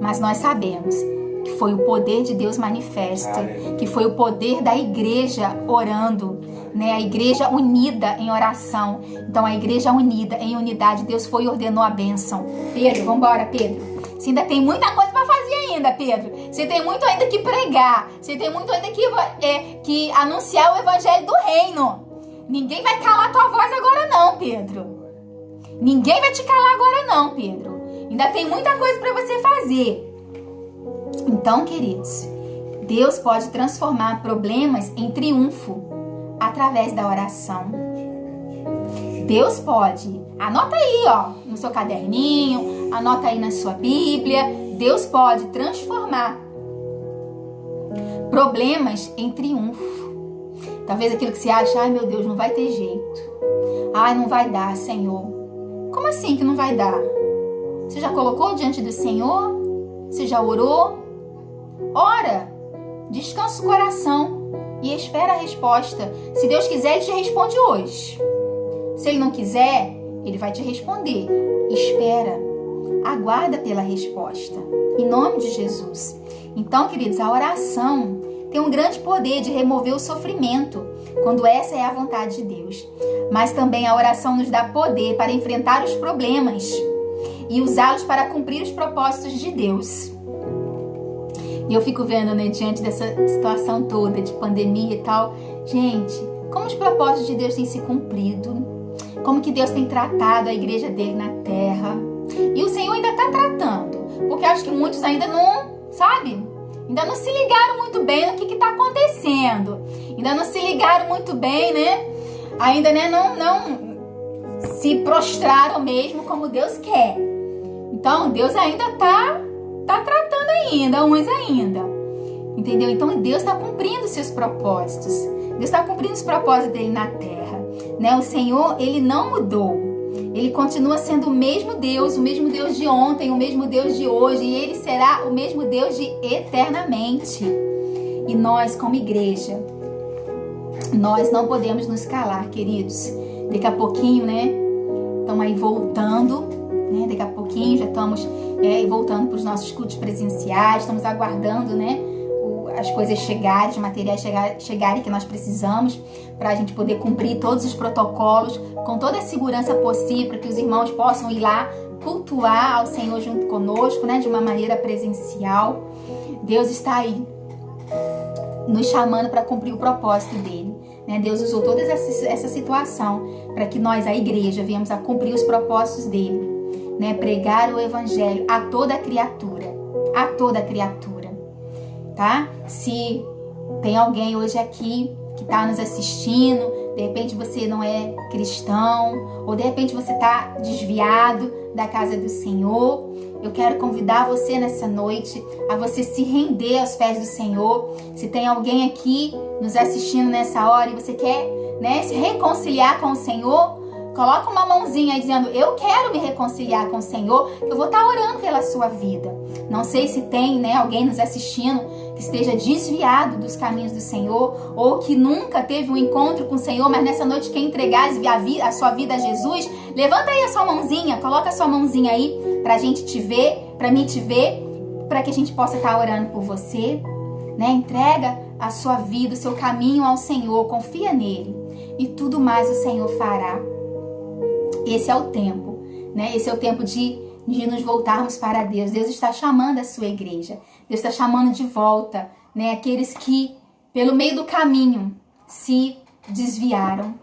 Mas nós sabemos que foi o poder de Deus manifesto, que foi o poder da igreja orando, né? A igreja unida em oração. Então, a igreja unida em unidade, Deus foi e ordenou a bênção. Pedro, vamos embora, Pedro. Você ainda tem muita coisa para fazer ainda, Pedro. Você tem muito ainda que pregar. Você tem muito ainda que anunciar o evangelho do reino. Ninguém vai calar tua voz agora não, Pedro. Ninguém vai te calar agora não, Pedro. Ainda tem muita coisa para você fazer. Então, queridos, Deus pode transformar problemas em triunfo através da oração. Deus pode. Anota aí, ó, no seu caderninho, anota aí na sua Bíblia. Deus pode transformar problemas em triunfo. Talvez aquilo que você acha, ai meu Deus, não vai ter jeito. Ai, não vai dar, Senhor. Como assim que não vai dar? Você já colocou diante do Senhor? Você já orou? Ora, descansa o coração e espera a resposta. Se Deus quiser, Ele te responde hoje. Se Ele não quiser, Ele vai te responder. Espera, aguarda pela resposta. Em nome de Jesus. Então, queridos, a oração tem um grande poder de remover o sofrimento, quando essa é a vontade de Deus. Mas também a oração nos dá poder para enfrentar os problemas e usá-los para cumprir os propósitos de Deus. E eu fico vendo, né, diante dessa situação toda de pandemia e tal, gente, como os propósitos de Deus têm se cumprido, como que Deus tem tratado a igreja dele na terra. E o Senhor ainda está tratando, porque acho que muitos ainda não, sabe, ainda não se ligaram muito bem no que está acontecendo, ainda não se ligaram muito bem, né, ainda, né, não se prostraram mesmo como Deus quer. Então, Deus ainda tá tratando ainda, uns ainda. Entendeu? Então, Deus está cumprindo seus propósitos. Deus está cumprindo os propósitos dele na terra. Né? O Senhor, ele não mudou. Ele continua sendo o mesmo Deus de ontem, o mesmo Deus de hoje. E ele será o mesmo Deus de eternamente. E nós, como igreja, nós não podemos nos calar, queridos. Daqui a pouquinho, né? Estamos aí voltando. Né? Daqui a pouquinho já estamos voltando para os nossos cultos presenciais, estamos aguardando, né, as coisas chegarem, os materiais chegarem que nós precisamos para a gente poder cumprir todos os protocolos com toda a segurança possível, para que os irmãos possam ir lá cultuar ao Senhor junto conosco, né, de uma maneira presencial. Deus está aí nos chamando para cumprir o propósito dele. Né? Deus usou toda essa situação para que nós, a igreja, venhamos a cumprir os propósitos dele. Né, pregar o evangelho a toda criatura, tá? Se tem alguém hoje aqui que está nos assistindo, de repente você não é cristão, ou de repente você está desviado da casa do Senhor, eu quero convidar você nessa noite a você se render aos pés do Senhor. Se tem alguém aqui nos assistindo nessa hora e você quer, né, se reconciliar com o Senhor, coloca uma mãozinha aí dizendo, eu quero me reconciliar com o Senhor, eu vou estar orando pela sua vida. Não sei se tem, né, alguém nos assistindo que esteja desviado dos caminhos do Senhor, ou que nunca teve um encontro com o Senhor, mas nessa noite quer entregar a sua vida a Jesus. Levanta aí a sua mãozinha, coloca a sua mãozinha aí pra gente te ver, pra mim te ver, para que a gente possa estar orando por você, né? Entrega a sua vida, o seu caminho ao Senhor, confia nele e tudo mais o Senhor fará. Esse é o tempo, né? Esse é o tempo de nos voltarmos para Deus. Deus está chamando a sua igreja, Deus está chamando de volta, né? Aqueles que pelo meio do caminho se desviaram,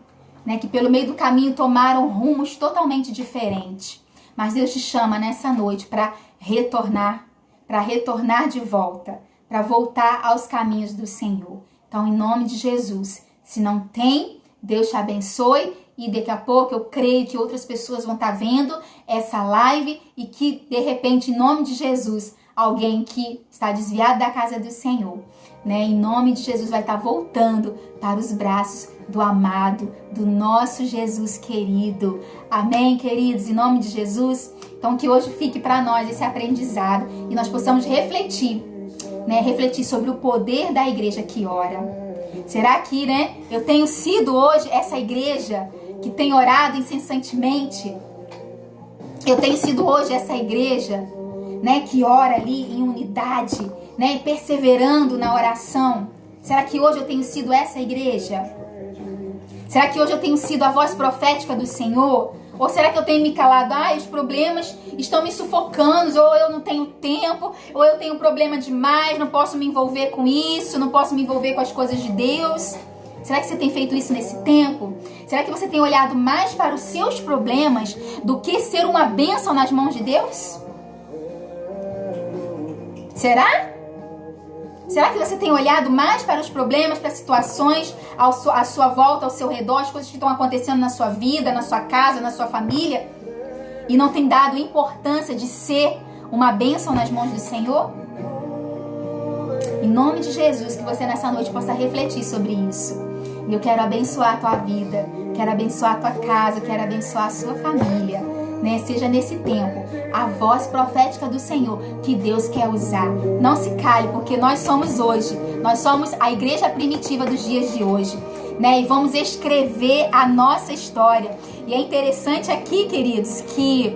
né? Que pelo meio do caminho tomaram rumos totalmente diferentes. Mas Deus te chama nessa noite para retornar de volta, para voltar aos caminhos do Senhor. Então, em nome de Jesus, se não tem, Deus te abençoe e daqui a pouco eu creio que outras pessoas vão estar vendo essa live e que, de repente, em nome de Jesus, alguém que está desviado da casa do Senhor, né, em nome de Jesus, vai estar voltando para os braços do amado, do nosso Jesus querido. Amém, queridos? Em nome de Jesus. Então, que hoje fique para nós esse aprendizado e nós possamos refletir, né? Refletir sobre o poder da igreja que ora. Será que, né, eu tenho sido hoje essa igreja que tem orado incessantemente? Eu tenho sido hoje essa igreja, né, que ora ali em unidade, né, perseverando na oração? Será que hoje eu tenho sido essa igreja? Será que hoje eu tenho sido a voz profética do Senhor? Ou será que eu tenho me calado? Os problemas estão me sufocando, ou eu não tenho tempo, ou eu tenho problema demais, não posso me envolver com isso, não posso me envolver com as coisas de Deus. Será que você tem feito isso nesse tempo? Será que você tem olhado mais para os seus problemas do que ser uma bênção nas mãos de Deus? Será? Será que você tem olhado mais para os problemas, para as situações à sua volta, ao seu redor, as coisas que estão acontecendo na sua vida, na sua casa, na sua família, e não tem dado importância de ser uma bênção nas mãos do Senhor? Em nome de Jesus, que você nessa noite possa refletir sobre isso. E eu quero abençoar a tua vida, quero abençoar a tua casa, quero abençoar a sua família, né? Seja nesse tempo a voz profética do Senhor que Deus quer usar. Não se cale, porque nós somos hoje, nós somos a igreja primitiva dos dias de hoje, né? E vamos escrever a nossa história. E é interessante aqui, queridos, que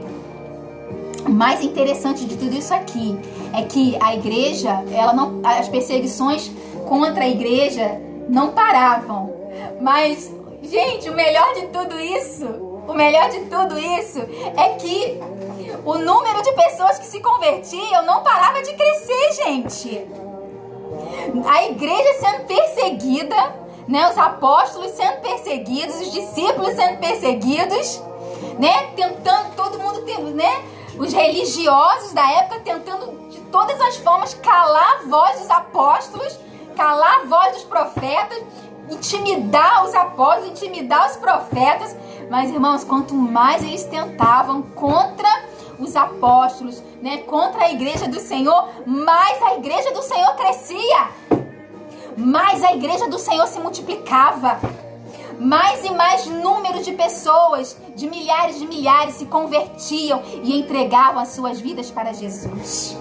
o mais interessante de tudo isso aqui é que a igreja, as perseguições contra a igreja não paravam. Mas, gente, o melhor de tudo isso é que o número de pessoas que se convertiam não parava de crescer, gente. A igreja sendo perseguida, né? Os apóstolos sendo perseguidos, os discípulos sendo perseguidos, né? Tentando, todo mundo, né? Os religiosos da época tentando de todas as formas calar a voz dos apóstolos, calar a voz dos profetas, intimidar os apóstolos, intimidar os profetas. Mas, irmãos, quanto mais eles tentavam contra os apóstolos, né, contra a igreja do Senhor, mais a igreja do Senhor crescia, mais a igreja do Senhor se multiplicava, mais e mais número de pessoas, de milhares se convertiam e entregavam as suas vidas para Jesus.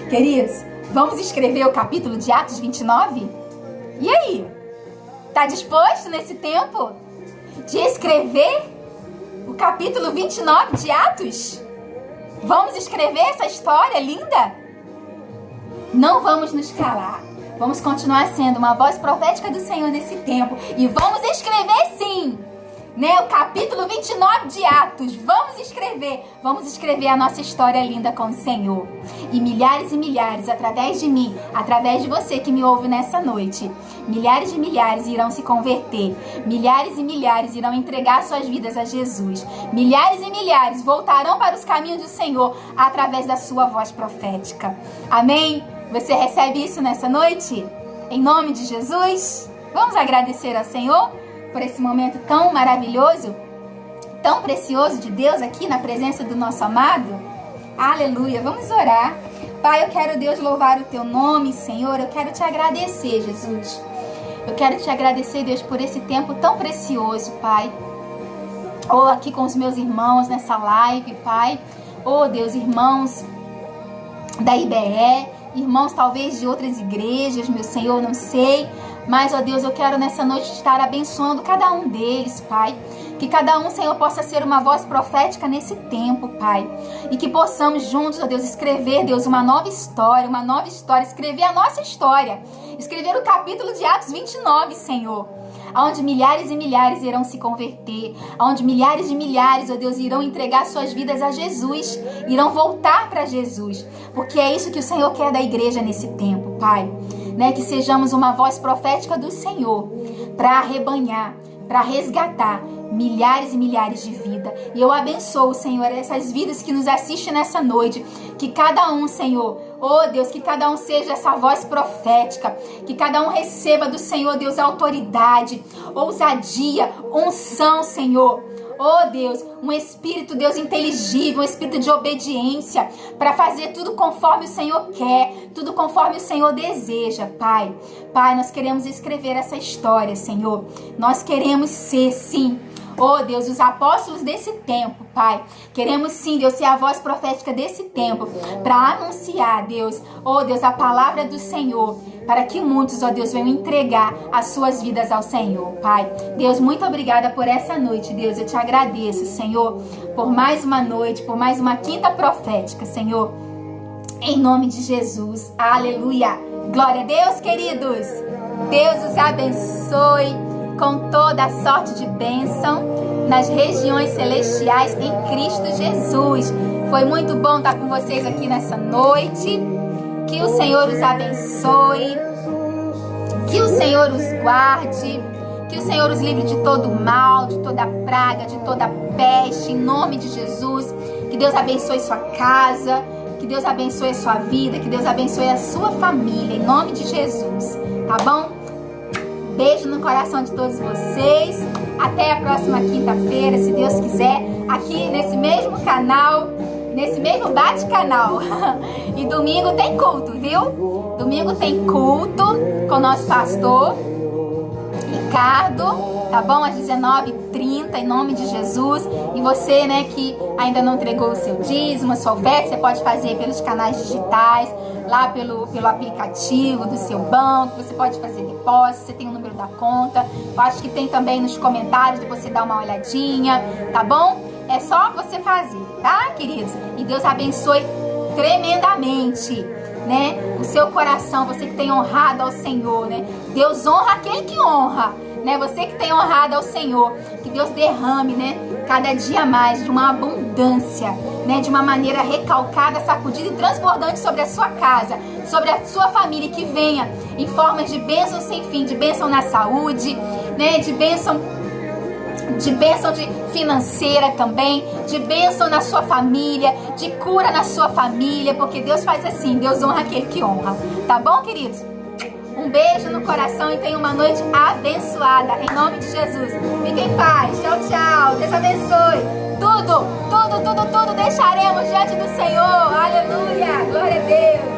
Queridos, vamos escrever o capítulo de Atos 29? E aí? Tá disposto nesse tempo de escrever o capítulo 29 de Atos? Vamos escrever essa história linda? Não vamos nos calar. Vamos continuar sendo uma voz profética do Senhor nesse tempo. E vamos escrever sim, né, o capítulo 29 de Atos. Vamos escrever a nossa história linda com o Senhor. E milhares, através de mim, através de você que me ouve nessa noite, milhares irão se converter. Milhares irão entregar suas vidas a Jesus. Milhares voltarão para os caminhos do Senhor através da sua voz profética. Amém? Você recebe isso nessa noite? Em nome de Jesus? Vamos agradecer ao Senhor por esse momento tão maravilhoso, tão precioso de Deus aqui na presença do nosso amado? Aleluia! Vamos orar. Pai, eu quero, Deus, louvar o teu nome, Senhor. Eu quero te agradecer, Jesus. Eu quero te agradecer, Deus, por esse tempo tão precioso, Pai. Aqui com os meus irmãos nessa live, Pai. Deus, irmãos da IBE, irmãos talvez de outras igrejas, meu Senhor, não sei. Mas, ó Deus, eu quero nessa noite estar abençoando cada um deles, Pai. Que cada um, Senhor, possa ser uma voz profética nesse tempo, Pai. E que possamos juntos, ó Deus, escrever, Deus, uma nova história, escrever a nossa história. Escrever o capítulo de Atos 29, Senhor. Onde milhares e milhares irão se converter, onde milhares e milhares, ó Deus, irão entregar suas vidas a Jesus, irão voltar para Jesus, porque é isso que o Senhor quer da igreja nesse tempo, Pai, né? Que sejamos uma voz profética do Senhor, para arrebanhar, para resgatar milhares e milhares de vidas. E eu abençoo, Senhor, essas vidas que nos assistem nessa noite. Que cada um, Senhor, oh Deus, que cada um seja essa voz profética. Que cada um receba do Senhor, Deus, autoridade, ousadia, unção, Senhor. Oh Deus, um espírito, Deus, inteligível, um espírito de obediência, para fazer tudo conforme o Senhor quer, tudo conforme o Senhor deseja, Pai. Pai, nós queremos escrever essa história, Senhor. Nós queremos ser, sim, oh Deus, os apóstolos desse tempo, Pai. Queremos sim, Deus, ser a voz profética desse tempo, para anunciar, Deus, oh Deus, a palavra do Senhor, para que muitos, ó Deus, venham entregar as suas vidas ao Senhor, Pai. Deus, muito obrigada por essa noite, Deus. Eu te agradeço, Senhor, por mais uma noite, por mais uma quinta profética, Senhor. Em nome de Jesus. Aleluia. Glória a Deus, queridos. Deus os abençoe com toda a sorte de bênção nas regiões celestiais em Cristo Jesus. Foi muito bom estar com vocês aqui nessa noite. Que o Senhor os abençoe, que o Senhor os guarde, que o Senhor os livre de todo mal, de toda praga, de toda peste, em nome de Jesus. Que Deus abençoe sua casa, que Deus abençoe a sua vida, que Deus abençoe a sua família, em nome de Jesus, tá bom? Beijo no coração de todos vocês. Até a próxima quinta-feira, se Deus quiser, aqui nesse mesmo canal, nesse mesmo bate-canal. E domingo tem culto, viu? Domingo tem culto com o nosso pastor Ricardo, tá bom? Às 19h30, em nome de Jesus. E você, né, que ainda não entregou o seu dízimo, a sua oferta, você pode fazer pelos canais digitais, lá pelo aplicativo do seu banco. Você pode fazer depósito, você tem o número da conta. Eu acho que tem também nos comentários, depois você dá uma olhadinha, tá bom? É só você fazer, tá, queridos? E Deus abençoe tremendamente, né? O seu coração, você que tem honrado ao Senhor, né? Deus honra aquele que honra, né? Você que tem honrado ao Senhor, que Deus derrame, né? Cada dia mais de uma abundância, né? De uma maneira recalcada, sacudida e transbordante sobre a sua casa, sobre a sua família, que venha em formas de bênção sem fim, de bênção na saúde, né? De bênção de financeira também, de bênção na sua família, de cura na sua família, porque Deus faz assim, Deus honra aquele que honra, tá bom, queridos? Um beijo no coração e tenha uma noite abençoada, em nome de Jesus. Fiquem em paz, tchau, tchau, Deus abençoe. Tudo deixaremos diante do Senhor, aleluia, glória a Deus.